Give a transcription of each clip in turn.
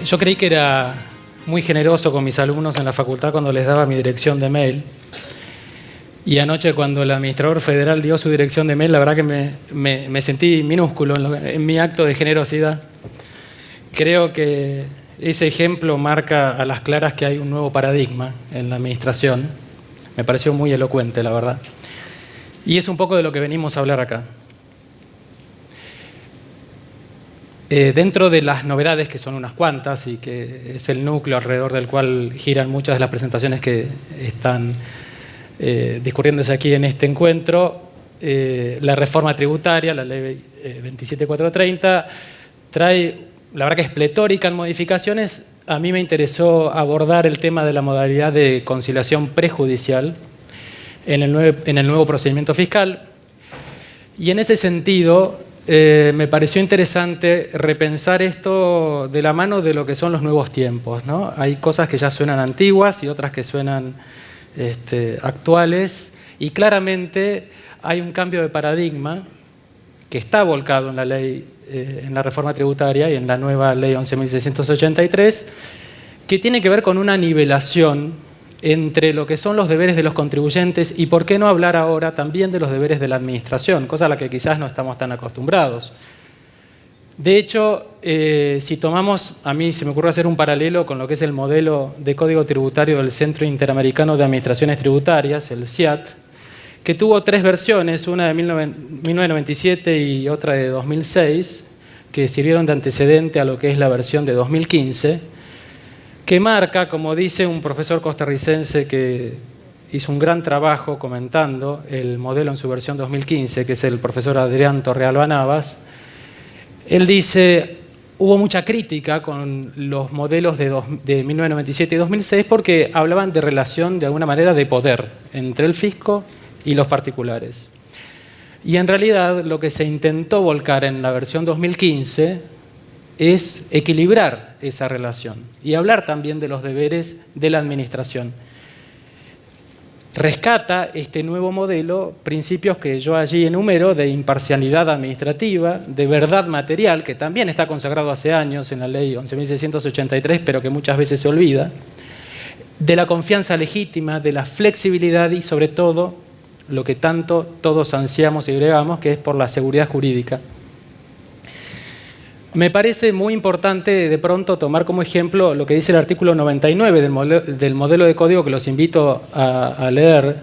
Yo creí que era muy generoso con mis alumnos en la facultad cuando les daba mi dirección de mail. Y anoche, cuando el administrador federal dio su dirección de mail, la verdad que me sentí minúsculo en mi acto de generosidad. Creo que ese ejemplo marca a las claras que hay un nuevo paradigma en la administración. Me pareció muy elocuente, la verdad. Y es un poco de lo que venimos a hablar acá. Dentro de las novedades, que son unas cuantas y que es el núcleo alrededor del cual giran muchas de las presentaciones que están discurriéndose aquí en este encuentro, la reforma tributaria, la ley 27430, trae, la verdad que es pletórica en modificaciones. A mí me interesó abordar el tema de la modalidad de conciliación prejudicial en el nuevo procedimiento fiscal. Y en ese sentido, me pareció interesante repensar esto de la mano de lo que son los nuevos tiempos, ¿no? Hay cosas que ya suenan antiguas y otras que suenan actuales, y claramente hay un cambio de paradigma que está volcado en la ley, en la reforma tributaria y en la nueva ley 11.683, que tiene que ver con una nivelación entre lo que son los deberes de los contribuyentes y, por qué no hablar ahora también de los deberes de la administración, cosa a la que quizás no estamos tan acostumbrados. De hecho, si tomamos, a mí se me ocurre hacer un paralelo con lo que es el modelo de código tributario del Centro Interamericano de Administraciones Tributarias, el CIAT, que tuvo tres versiones, una de 1997 y otra de 2006, que sirvieron de antecedente a lo que es la versión de 2015, que marca, como dice un profesor costarricense que hizo un gran trabajo comentando el modelo en su versión 2015, que es el profesor Adrián Torrealba Navas. Él dice, hubo mucha crítica con los modelos de 1997 y 2006 porque hablaban de relación, de alguna manera, de poder entre el fisco y los particulares. Y en realidad lo que se intentó volcar en la versión 2015 es equilibrar esa relación y hablar también de los deberes de la administración. Rescata este nuevo modelo principios que yo allí enumero de imparcialidad administrativa, de verdad material, que también está consagrado hace años en la ley 11.683, pero que muchas veces se olvida, de la confianza legítima, de la flexibilidad y, sobre todo, lo que tanto todos ansiamos y bregamos, que es por la seguridad jurídica. Me parece muy importante de pronto tomar como ejemplo lo que dice el artículo 99 del modelo de código, que los invito a leer,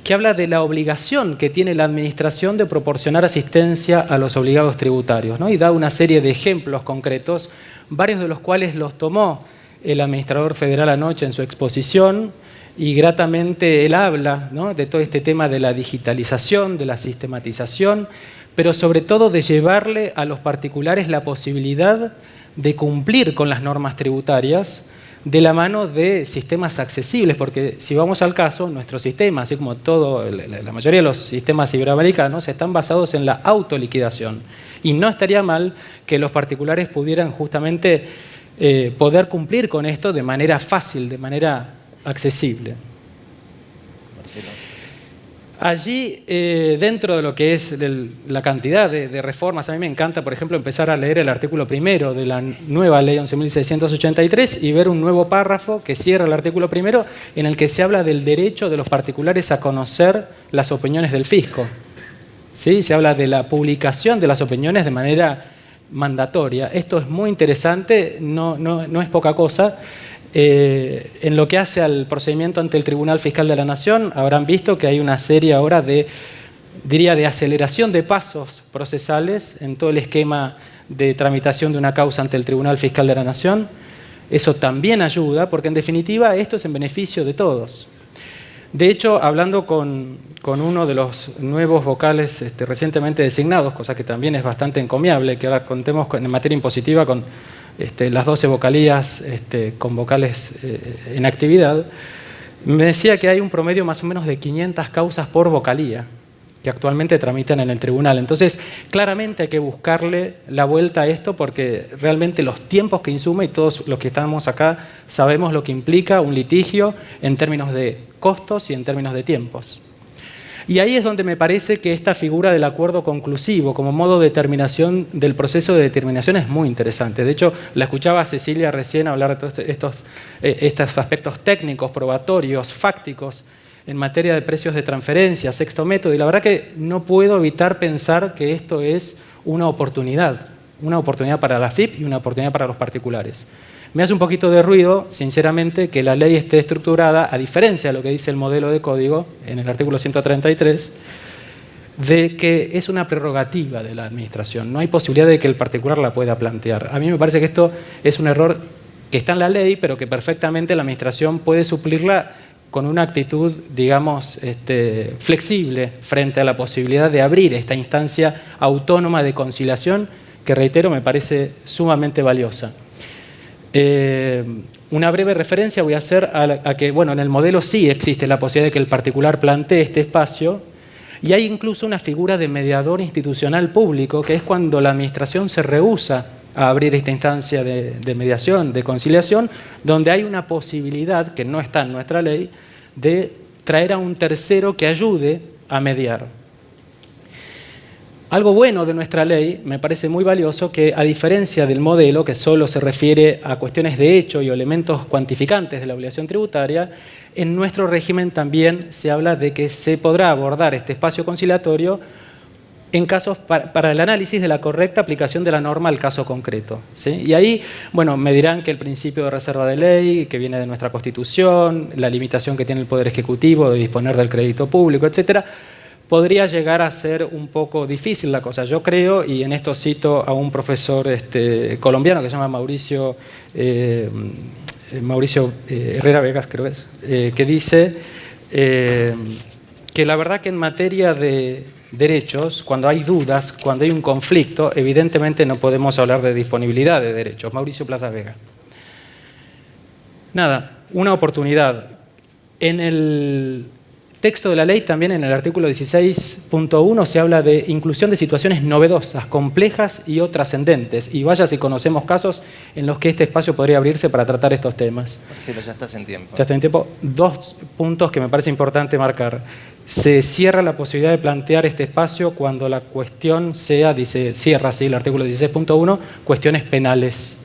que habla de la obligación que tiene la administración de proporcionar asistencia a los obligados tributarios, ¿no? Y da una serie de ejemplos concretos, varios de los cuales los tomó el administrador federal anoche en su exposición, y gratamente él habla, ¿no?, de todo este tema de la digitalización, de la sistematización, pero sobre todo de llevarle a los particulares la posibilidad de cumplir con las normas tributarias de la mano de sistemas accesibles, porque si vamos al caso, nuestro sistema, así como la mayoría de los sistemas iberoamericanos, están basados en la autoliquidación. Y no estaría mal que los particulares pudieran justamente poder cumplir con esto de manera fácil, de manera accesible. Allí, dentro de lo que es la cantidad de reformas, a mí me encanta, por ejemplo, empezar a leer el artículo primero de la nueva ley 11.683 y ver un nuevo párrafo que cierra el artículo primero, en el que se habla del derecho de los particulares a conocer las opiniones del fisco. ¿Sí? Se habla de la publicación de las opiniones de manera mandatoria. Esto es muy interesante, no es poca cosa. En lo que hace al procedimiento ante el Tribunal Fiscal de la Nación, habrán visto que hay una serie ahora de aceleración de pasos procesales en todo el esquema de tramitación de una causa ante el Tribunal Fiscal de la Nación. Eso también ayuda, porque en definitiva esto es en beneficio de todos. De hecho, hablando con uno de los nuevos vocales recientemente designados, cosa que también es bastante encomiable, que ahora contemos en materia impositiva con las 12 vocalías con vocales en actividad, me decía que hay un promedio más o menos de 500 causas por vocalía que actualmente tramitan en el tribunal. Entonces, claramente hay que buscarle la vuelta a esto, porque realmente los tiempos que insume, y todos los que estamos acá sabemos lo que implica un litigio en términos de costos y en términos de tiempos. Y ahí es donde me parece que esta figura del acuerdo conclusivo como modo de determinación del proceso de determinación es muy interesante. De hecho, la escuchaba a Cecilia recién hablar de todos estos aspectos técnicos, probatorios, fácticos, en materia de precios de transferencia, sexto método, y la verdad que no puedo evitar pensar que esto es una oportunidad para la AFIP y una oportunidad para los particulares. Me hace un poquito de ruido, sinceramente, que la ley esté estructurada, a diferencia de lo que dice el modelo de código, en el artículo 133, de que es una prerrogativa de la administración. No hay posibilidad de que el particular la pueda plantear. A mí me parece que esto es un error que está en la ley, pero que perfectamente la administración puede suplirla con una actitud, digamos, flexible frente a la posibilidad de abrir esta instancia autónoma de conciliación que, reitero, me parece sumamente valiosa. Una breve referencia voy a hacer a que, bueno, en el modelo sí existe la posibilidad de que el particular plantee este espacio y hay incluso una figura de mediador institucional público, que es cuando la administración se rehúsa a abrir esta instancia de mediación, de conciliación, donde hay una posibilidad, que no está en nuestra ley, de traer a un tercero que ayude a mediar. Algo bueno de nuestra ley, me parece muy valioso, que a diferencia del modelo, que solo se refiere a cuestiones de hecho y elementos cuantificantes de la obligación tributaria, en nuestro régimen también se habla de que se podrá abordar este espacio conciliatorio en casos para el análisis de la correcta aplicación de la norma al caso concreto, ¿sí? Y ahí, bueno, me dirán que el principio de reserva de ley, que viene de nuestra Constitución, la limitación que tiene el Poder Ejecutivo de disponer del crédito público, etcétera, podría llegar a ser un poco difícil la cosa. Yo creo, y en esto cito a un profesor colombiano que se llama Mauricio Herrera Vegas, creo que es, que dice que la verdad que en materia de derechos, cuando hay dudas, cuando hay un conflicto, evidentemente no podemos hablar de disponibilidad de derechos. Mauricio Plaza Vega. Nada, una oportunidad. En el texto de la ley, también en el artículo 16.1, se habla de inclusión de situaciones novedosas, complejas y o trascendentes. Y vaya si conocemos casos en los que este espacio podría abrirse para tratar estos temas. Marcelo, ya estás en tiempo. Ya está en tiempo. Dos puntos que me parece importante marcar. Se cierra la posibilidad de plantear este espacio cuando la cuestión sea, dice, cierra así el artículo 16.1, cuestiones penales.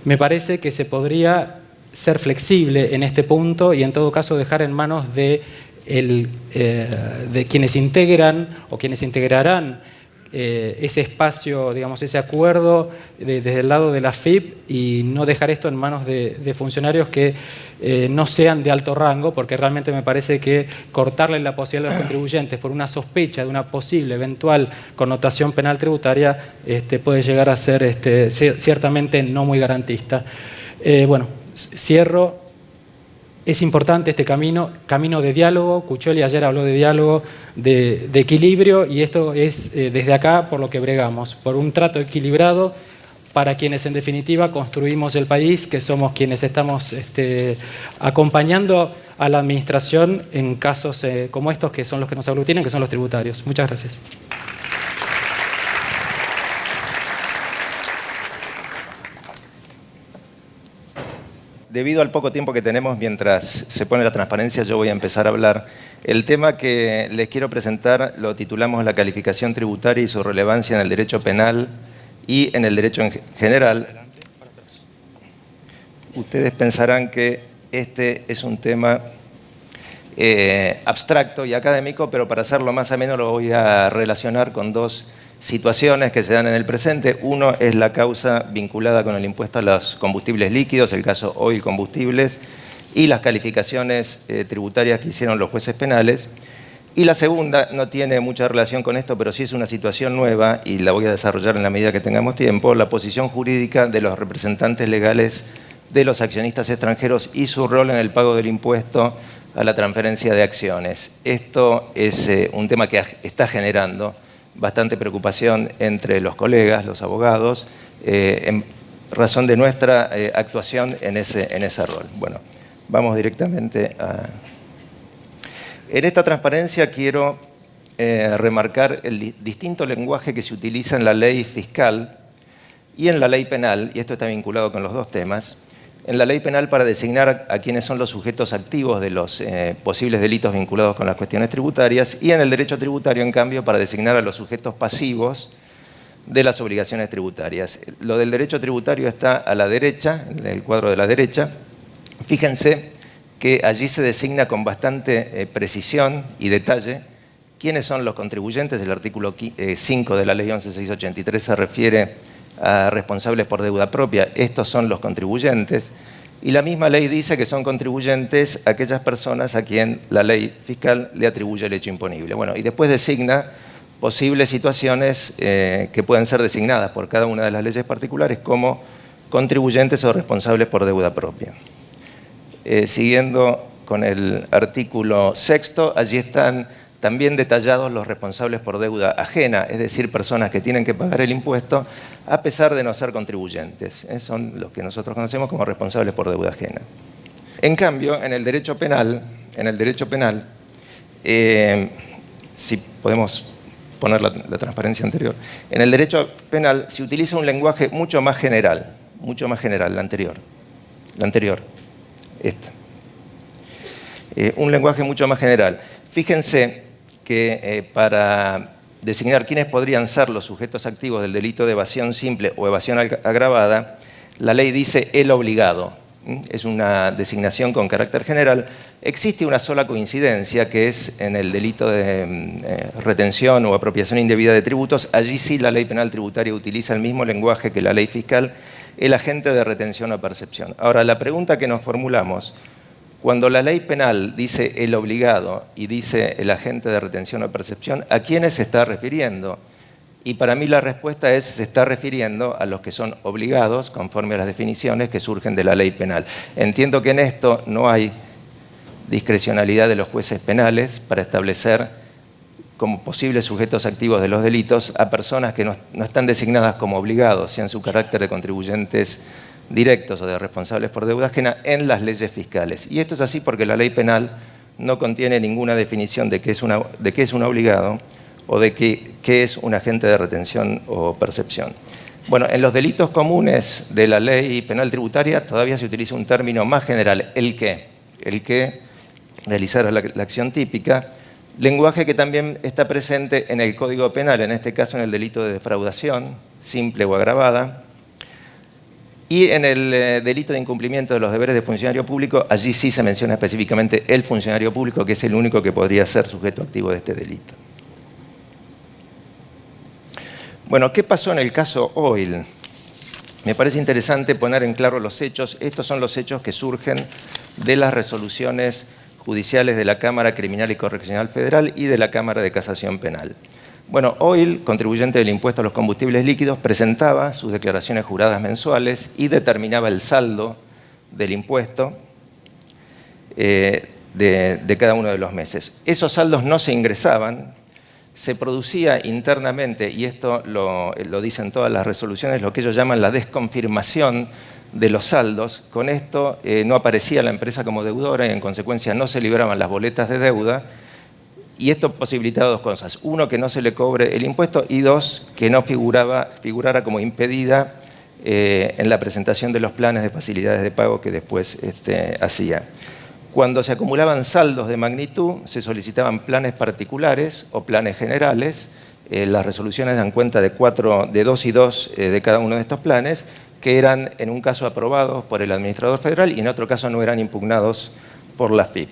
Me parece que se podría ser flexible en este punto y en todo caso dejar en manos de quienes integran o quienes integrarán ese espacio, digamos, ese acuerdo desde el lado de la AFIP y no dejar esto en manos de funcionarios que no sean de alto rango, porque realmente me parece que cortarle la posibilidad a los contribuyentes por una sospecha de una posible eventual connotación penal tributaria puede llegar a ser ciertamente no muy garantista. Bueno, cierro. Es importante este camino de diálogo. Cuccioli ayer habló de diálogo, de equilibrio, y esto es desde acá por lo que bregamos, por un trato equilibrado para quienes en definitiva construimos el país, que somos quienes estamos acompañando a la administración en casos como estos, que son los que nos aglutinan, que son los tributarios. Muchas gracias. Debido al poco tiempo que tenemos mientras se pone la transparencia, yo voy a empezar a hablar. El tema que les quiero presentar lo titulamos La calificación tributaria y su relevancia en el derecho penal y en el derecho en general. Ustedes pensarán que este es un tema abstracto y académico, pero para hacerlo más ameno lo voy a relacionar con dos situaciones que se dan en el presente. Uno es la causa vinculada con el impuesto a los combustibles líquidos, el caso Oil Combustibles, y las calificaciones tributarias que hicieron los jueces penales. Y la segunda no tiene mucha relación con esto, pero sí es una situación nueva y la voy a desarrollar en la medida que tengamos tiempo, la posición jurídica de los representantes legales de los accionistas extranjeros y su rol en el pago del impuesto a la transferencia de acciones. Esto es un tema que está generando bastante preocupación entre los colegas, los abogados, en razón de nuestra actuación en ese rol. Bueno, vamos directamente a... En esta transparencia quiero remarcar el distinto lenguaje que se utiliza en la ley fiscal y en la ley penal, y esto está vinculado con los dos temas, en la ley penal para designar a quienes son los sujetos activos de los posibles delitos vinculados con las cuestiones tributarias, y en el derecho tributario, en cambio, para designar a los sujetos pasivos de las obligaciones tributarias. Lo del derecho tributario está a la derecha, en el cuadro de la derecha. Fíjense que allí se designa con bastante precisión y detalle quiénes son los contribuyentes. El artículo 5 de la ley 11.683 se refiere a responsables por deuda propia. Estos son los contribuyentes. Y la misma ley dice que son contribuyentes aquellas personas a quien la ley fiscal le atribuye el hecho imponible. Bueno, y después designa posibles situaciones que pueden ser designadas por cada una de las leyes particulares como contribuyentes o responsables por deuda propia. Siguiendo con el artículo 6, allí están también detallados los responsables por deuda ajena, es decir, personas que tienen que pagar el impuesto a pesar de no ser contribuyentes. Son los que nosotros conocemos como responsables por deuda ajena. En cambio, en el derecho penal, si podemos poner la transparencia anterior, en el derecho penal se utiliza un lenguaje mucho más general, la anterior. Un lenguaje mucho más general. Fíjense que para designar quiénes podrían ser los sujetos activos del delito de evasión simple o evasión agravada, la ley dice el obligado. Es una designación con carácter general. Existe una sola coincidencia, que es en el delito de retención o apropiación indebida de tributos. Allí sí la ley penal tributaria utiliza el mismo lenguaje que la ley fiscal, el agente de retención o percepción. Ahora, la pregunta que nos formulamos: cuando la ley penal dice el obligado y dice el agente de retención o percepción, ¿a quiénes se está refiriendo? Y para mí la respuesta es: se está refiriendo a los que son obligados conforme a las definiciones que surgen de la ley penal. Entiendo que en esto no hay discrecionalidad de los jueces penales para establecer como posibles sujetos activos de los delitos a personas que no están designadas como obligados, sean su carácter de contribuyentes directos o de responsables por deuda ajena, en las leyes fiscales. Y esto es así porque la ley penal no contiene ninguna definición de qué es un obligado o de qué es un agente de retención o percepción. Bueno, en los delitos comunes de la ley penal tributaria todavía se utiliza un término más general, el que realizar la acción típica, lenguaje que también está presente en el Código Penal, en este caso en el delito de defraudación, simple o agravada, y en el delito de incumplimiento de los deberes de funcionario público. Allí sí se menciona específicamente el funcionario público, que es el único que podría ser sujeto activo de este delito. Bueno, ¿qué pasó en el caso Oil? Me parece interesante poner en claro los hechos. Estos son los hechos que surgen de las resoluciones judiciales de la Cámara Criminal y Correccional Federal y de la Cámara de Casación Penal. Bueno, Oil, contribuyente del impuesto a los combustibles líquidos, presentaba sus declaraciones juradas mensuales y determinaba el saldo del impuesto de cada uno de los meses. Esos saldos no se ingresaban, se producía internamente, y esto lo dicen todas las resoluciones, lo que ellos llaman la desconfirmación de los saldos. Con esto no aparecía la empresa como deudora y en consecuencia no se libraban las boletas de deuda, y esto posibilitaba dos cosas: uno, que no se le cobre el impuesto, y dos, que no figurara como impedida en la presentación de los planes de facilidades de pago que después hacía. Cuando se acumulaban saldos de magnitud, se solicitaban planes particulares o planes generales. Las resoluciones dan cuenta de 2 y 2 de cada uno de estos planes, que eran en un caso aprobados por el administrador federal y en otro caso no eran impugnados por la FIP.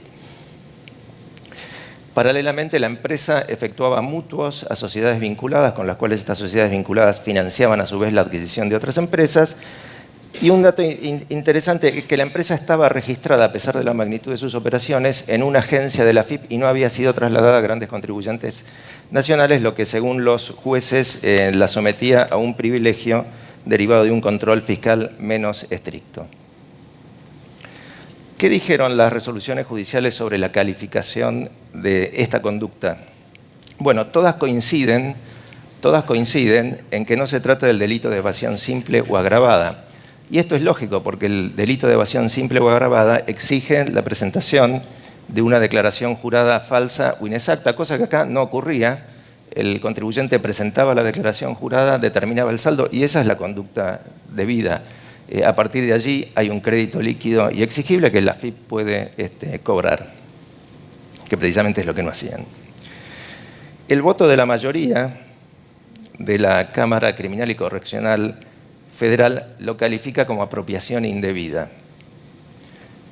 Paralelamente, la empresa efectuaba mutuos a sociedades vinculadas, con las cuales estas sociedades vinculadas financiaban a su vez la adquisición de otras empresas. Y un dato interesante es que la empresa estaba registrada, a pesar de la magnitud de sus operaciones, en una agencia de la FIP y no había sido trasladada a grandes contribuyentes nacionales, lo que según los jueces la sometía a un privilegio derivado de un control fiscal menos estricto. ¿Qué dijeron las resoluciones judiciales sobre la calificación de esta conducta? Bueno, todas coinciden en que no se trata del delito de evasión simple o agravada. Y esto es lógico, porque el delito de evasión simple o agravada exige la presentación de una declaración jurada falsa o inexacta, cosa que acá no ocurría. El contribuyente presentaba la declaración jurada, determinaba el saldo, y esa es la conducta debida. A partir de allí hay un crédito líquido y exigible que la AFIP puede cobrar, que precisamente es lo que no hacían. El voto de la mayoría de la Cámara Criminal y Correccional Federal lo califica como apropiación indebida,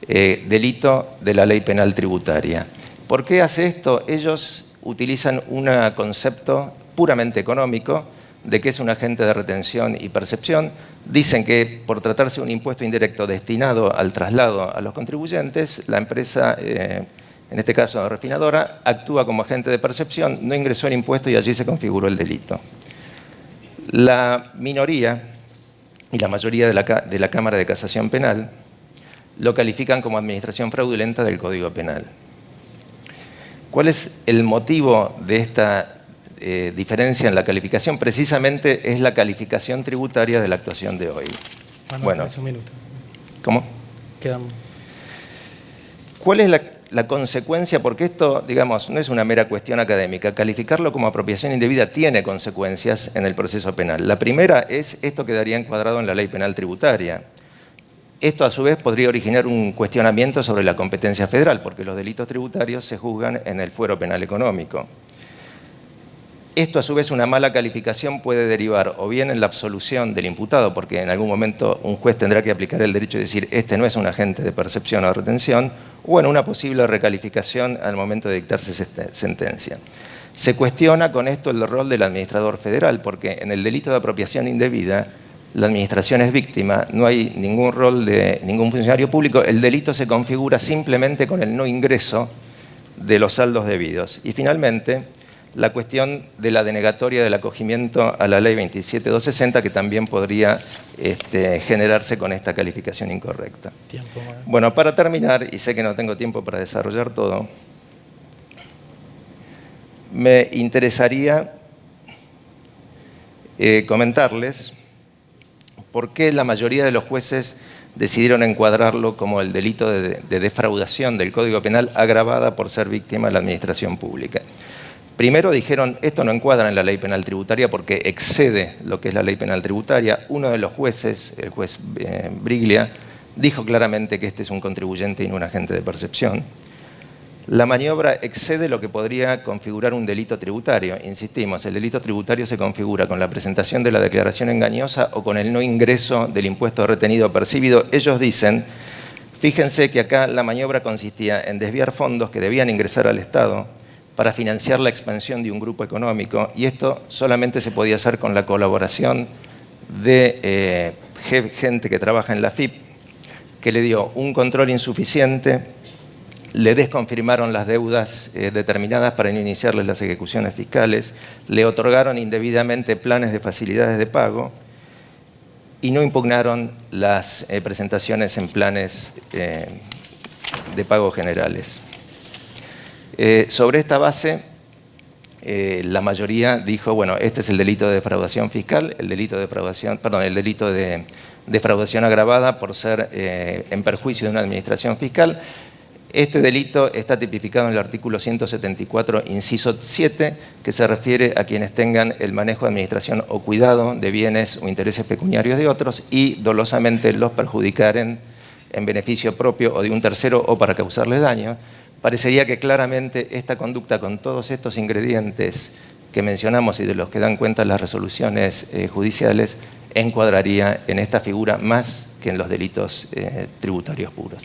delito de la ley penal tributaria. ¿Por qué hace esto? Ellos utilizan un concepto puramente económico de que es un agente de retención y percepción. Dicen que por tratarse de un impuesto indirecto destinado al traslado a los contribuyentes, la empresa, en este caso refinadora, actúa como agente de percepción, no ingresó el impuesto y allí se configuró el delito. La minoría y la mayoría de la Cámara de Casación Penal lo califican como administración fraudulenta del Código Penal. ¿Cuál es el motivo de esta diferencia en la calificación? Precisamente es la calificación tributaria de la actuación de hoy. Bueno, un minuto. ¿Cómo? Quedamos. ¿Cuál es la consecuencia? Porque esto, digamos, no es una mera cuestión académica. Calificarlo como apropiación indebida tiene consecuencias en el proceso penal. La primera es esto quedaría encuadrado en la ley penal tributaria. Esto, a su vez, podría originar un cuestionamiento sobre la competencia federal, porque los delitos tributarios se juzgan en el fuero penal económico. Esto, a su vez, una mala calificación puede derivar o bien en la absolución del imputado, porque en algún momento un juez tendrá que aplicar el derecho de decir este no es un agente de percepción o retención, o en una posible recalificación al momento de dictarse sentencia. Se cuestiona con esto el rol del administrador federal, porque en el delito de apropiación indebida la administración es víctima, no hay ningún rol de ningún funcionario público, el delito se configura simplemente con el no ingreso de los saldos debidos. Y finalmente, la cuestión de la denegatoria del acogimiento a la ley 27260, que también podría generarse con esta calificación incorrecta. Bueno, para terminar, y sé que no tengo tiempo para desarrollar todo, me interesaría comentarles por qué la mayoría de los jueces decidieron encuadrarlo como el delito de defraudación del Código Penal agravada por ser víctima de la administración pública. Primero dijeron, esto no encuadra en la ley penal tributaria porque excede lo que es la ley penal tributaria. Uno de los jueces, el juez Briglia, dijo claramente que este es un contribuyente y no un agente de percepción. La maniobra excede lo que podría configurar un delito tributario. Insistimos, el delito tributario se configura con la presentación de la declaración engañosa o con el no ingreso del impuesto retenido percibido. Ellos dicen, fíjense que acá la maniobra consistía en desviar fondos que debían ingresar al Estado para financiar la expansión de un grupo económico, y esto solamente se podía hacer con la colaboración de gente que trabaja en la AFIP, que le dio un control insuficiente, le desconfirmaron las deudas determinadas para no iniciarles las ejecuciones fiscales, le otorgaron indebidamente planes de facilidades de pago y no impugnaron las presentaciones en planes de pago generales. Sobre esta base, la mayoría dijo, bueno, este es el delito de defraudación fiscal, el delito de defraudación agravada por ser en perjuicio de una administración fiscal. Este delito está tipificado en el artículo 174, inciso 7, que se refiere a quienes tengan el manejo, administración o cuidado de bienes o intereses pecuniarios de otros y dolosamente los perjudicaren en beneficio propio o de un tercero o para causarles daño. Parecería que claramente esta conducta con todos estos ingredientes que mencionamos y de los que dan cuenta las resoluciones judiciales encuadraría en esta figura más que en los delitos tributarios puros.